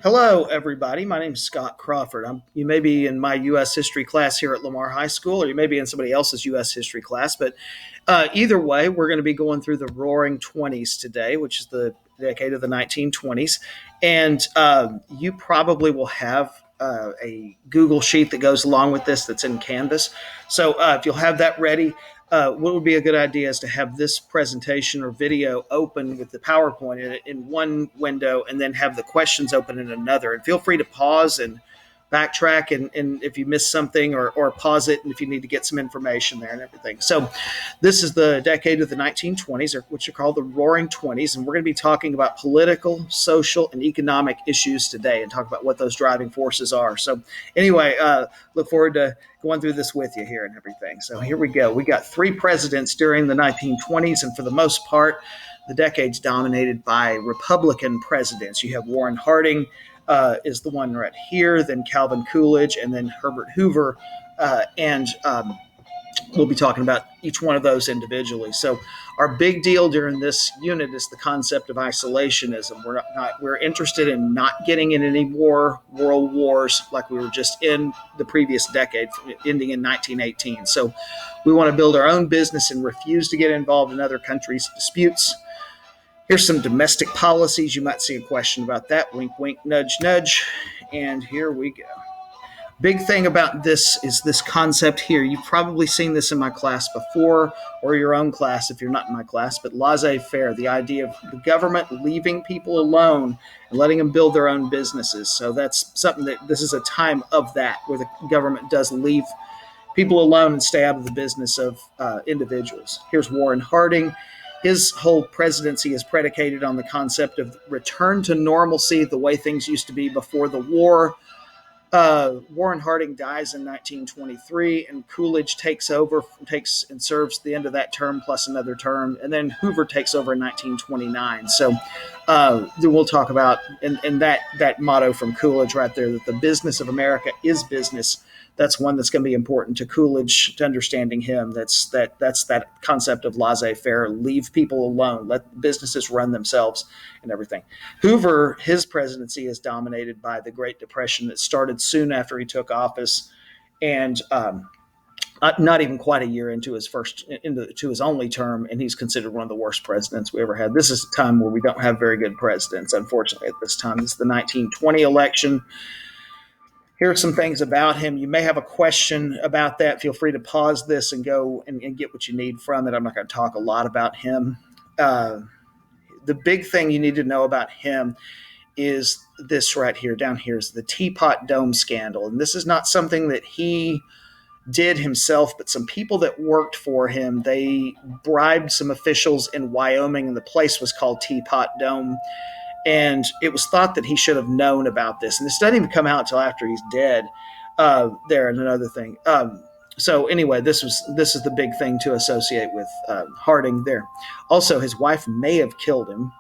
Hello, everybody. My name is Scott Crawford. You may be in my U.S. history class here at Lamar High School, or you may be in somebody else's U.S. history class. But either way, we're going to be going through the Roaring Twenties today, which is the decade of the 1920s. And you probably will have a Google sheet that goes along with this that's in Canvas. So if you'll have that ready, what would be a good idea is to have this presentation or video open with the PowerPoint in one window and then have the questions open in another. And feel free to pause and backtrack and if you miss something or pause it and if you need to get some information there and everything. So this is the decade of the 1920s, or which are called the Roaring Twenties, and we're going to be talking about political, social, and economic issues today and talk about what those driving forces are. So anyway, look forward to going through this with you here and everything. So here we go. We got three presidents during the 1920s, and for the most part, the decade's dominated by Republican presidents. You have Warren Harding is the one right here, then Calvin Coolidge, and then Herbert Hoover, and we'll be talking about each one of those individually. So our big deal during this unit is the concept of isolationism. We're interested in not getting in any more world wars like we were just in the previous decade, ending in 1918. So we want to build our own business and refuse to get involved in other countries' disputes. Here's some domestic policies. You might see a question about that. Wink, wink, nudge, nudge. And here we go. Big thing about this is this concept here. You've probably seen this in my class before, or your own class if you're not in my class, but laissez-faire, the idea of the government leaving people alone and letting them build their own businesses. So that's something that this is a time of that, where the government does leave people alone and stay out of the business of individuals. Here's Warren Harding. His whole presidency is predicated on the concept of return to normalcy, the way things used to be before the war. Warren Harding dies in 1923, and Coolidge takes and serves the end of that term plus another term, and then Hoover takes over in 1929. So we'll talk about and that motto from Coolidge right there, that the business of America is business. That's one that's going to be important to Coolidge, to understanding him. That's that concept of laissez-faire, leave people alone, let businesses run themselves and everything. Hoover, his presidency is dominated by the Great Depression that started soon after he took office, and not even quite a year into his only term, and he's considered one of the worst presidents we ever had. This is a time where we don't have very good presidents, unfortunately, at this time. This is the 1920 election. Here are some things about him. You may have a question about that. Feel free to pause this and go and get what you need from it. I'm not going to talk a lot about him. The big thing you need to know about him is this right here, down here, is the Teapot Dome scandal. And this is not something that he did himself, but some people that worked for him, they bribed some officials in Wyoming, and the place was called Teapot Dome. And it was thought that he should have known about this. And this doesn't even come out until after he's dead. There, and another thing. So anyway, this is the big thing to associate with Harding there. Also, his wife may have killed him.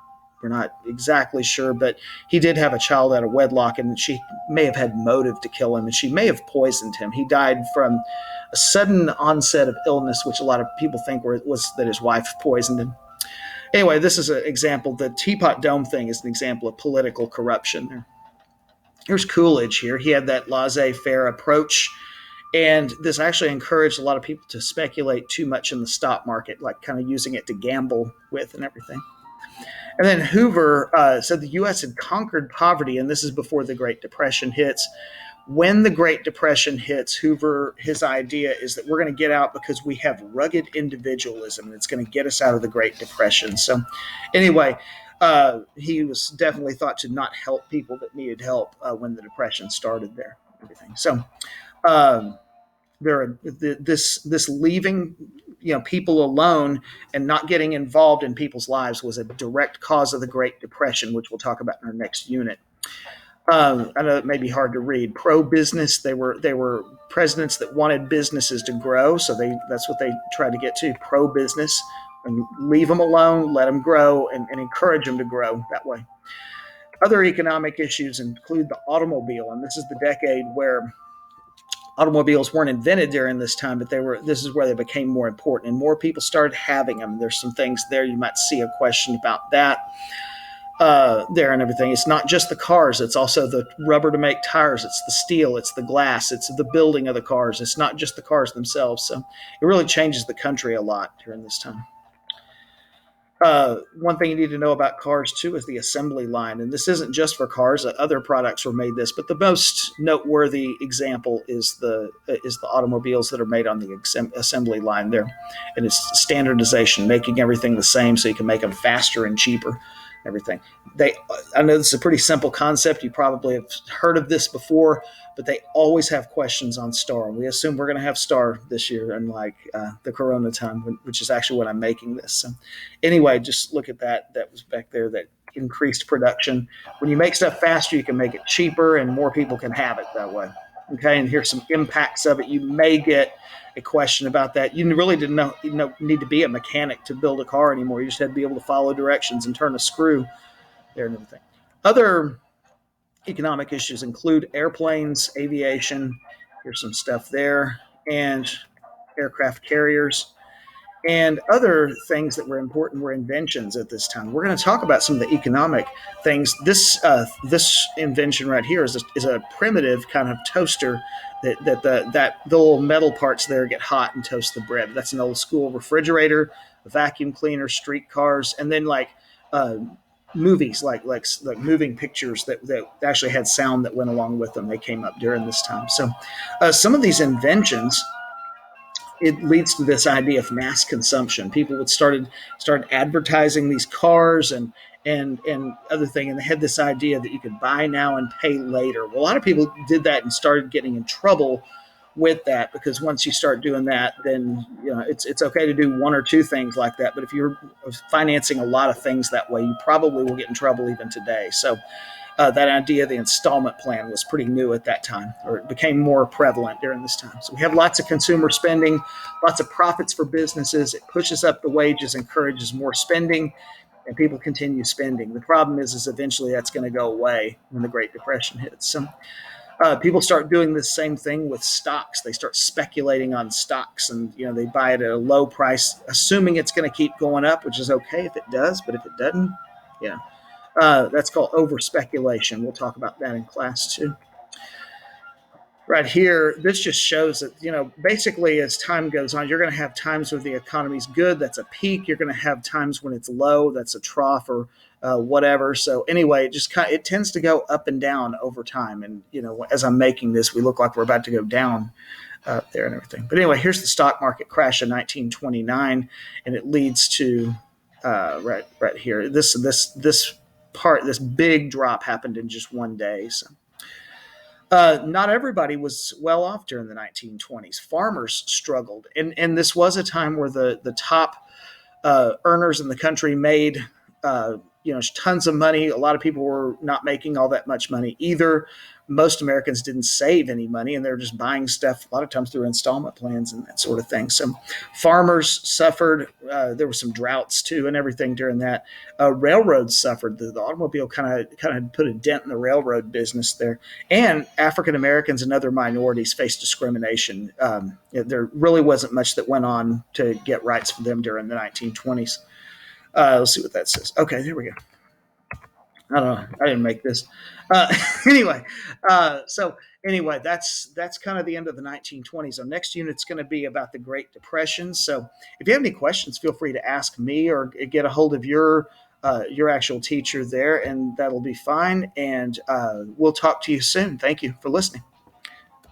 We're not exactly sure, but he did have a child out of wedlock, and she may have had motive to kill him, and she may have poisoned him. He died from a sudden onset of illness, which a lot of people think was that his wife poisoned him. Anyway, this is an example. The Teapot Dome thing is an example of political corruption. Here's Coolidge here. He had that laissez-faire approach, and this actually encouraged a lot of people to speculate too much in the stock market, like kind of using it to gamble with and everything. And then Hoover said the U.S. had conquered poverty, and this is before the Great Depression hits. When the Great Depression hits, Hoover, his idea is that we're going to get out because we have rugged individualism, and it's going to get us out of the Great Depression. So anyway, he was definitely thought to not help people that needed help when the Depression started there. Everything. So this leaving people alone and not getting involved in people's lives was a direct cause of the Great Depression, which we'll talk about in our next unit. I know it may be hard to read. Pro-business, they were presidents that wanted businesses to grow, so that's what they tried to get to, pro-business, and leave them alone, let them grow, and encourage them to grow that way. Other economic issues include the automobile, and this is the decade where automobiles weren't invented during this time, but this is where they became more important, and more people started having them. There's some things there. You might see a question about that. there and everything. It's not just the cars, it's also the rubber to make tires, it's the steel, it's the glass, it's the building of the cars. It's not just the cars themselves. So it really changes the country a lot during this time. One thing you need to know about cars too is the assembly line, and this isn't just for cars. Other products were made this, but the most noteworthy example is the automobiles that are made on the assembly line there, and it's standardization, making everything the same so you can make them faster and cheaper. Everything. I know this is a pretty simple concept. You probably have heard of this before, but they always have questions on Star. We assume we're going to have Star this year, unlike the Corona time, which is actually when I'm making this. So, anyway, just look at that. That was back there. That increased production. When you make stuff faster, you can make it cheaper, and more people can have it that way. Okay, and here's some impacts of it. You may get a question about that. You really didn't need to be a mechanic to build a car anymore. You just had to be able to follow directions and turn a screw there and everything. Other economic issues include airplanes, aviation. Here's some stuff there, and aircraft carriers. And other things that were important were inventions at this time. We're going to talk about some of the economic things. This invention right here is a primitive kind of toaster that the little metal parts there get hot and toast the bread. That's an old school refrigerator, a vacuum cleaner, streetcars, and then like uh, movies like moving pictures that actually had sound that went along with them. They came up during this time. So some of these inventions, it leads to this idea of mass consumption. People would start advertising these cars and other thing, and they had this idea that you could buy now and pay later. Well, a lot of people did that and started getting in trouble with that, because once you start doing that, then it's okay to do one or two things like that. But if you're financing a lot of things that way, you probably will get in trouble even today. So that idea of the installment plan was pretty new at that time, or it became more prevalent during this time. So we have lots of consumer spending, lots of profits for businesses. It pushes up the wages, encourages more spending, and people continue spending. The problem is eventually that's going to go away when the Great Depression hits. So people start doing the same thing with stocks. They start speculating on stocks, and they buy it at a low price, assuming it's going to keep going up, which is okay if it does, but if it doesn't, yeah. That's called over speculation. We'll talk about that in class too. Right here, this just shows that, basically as time goes on, you're going to have times where the economy's good. That's a peak. You're going to have times when it's low. That's a trough or whatever. So anyway, it tends to go up and down over time. And, as I'm making this, we look like we're about to go down there and everything. But anyway, here's the stock market crash in 1929, and it leads to right here. This big drop happened in just one day. So not everybody was well off during the 1920s. Farmers struggled, and this was a time where the top earners in the country made tons of money. A lot of people were not making all that much money either. Most Americans didn't save any money, and they're just buying stuff a lot of times through installment plans and that sort of thing. So farmers suffered. There were some droughts too and everything during that. Railroads suffered. The automobile kind of put a dent in the railroad business there. And African Americans and other minorities faced discrimination. There really wasn't much that went on to get rights for them during the 1920s. Let's see what that says. Okay, there we go. I don't know. I didn't make this. Anyway, so anyway, that's kind of the end of the 1920s. Our next unit's going to be about the Great Depression. So if you have any questions, feel free to ask me or get a hold of your actual teacher there, and that'll be fine. And we'll talk to you soon. Thank you for listening.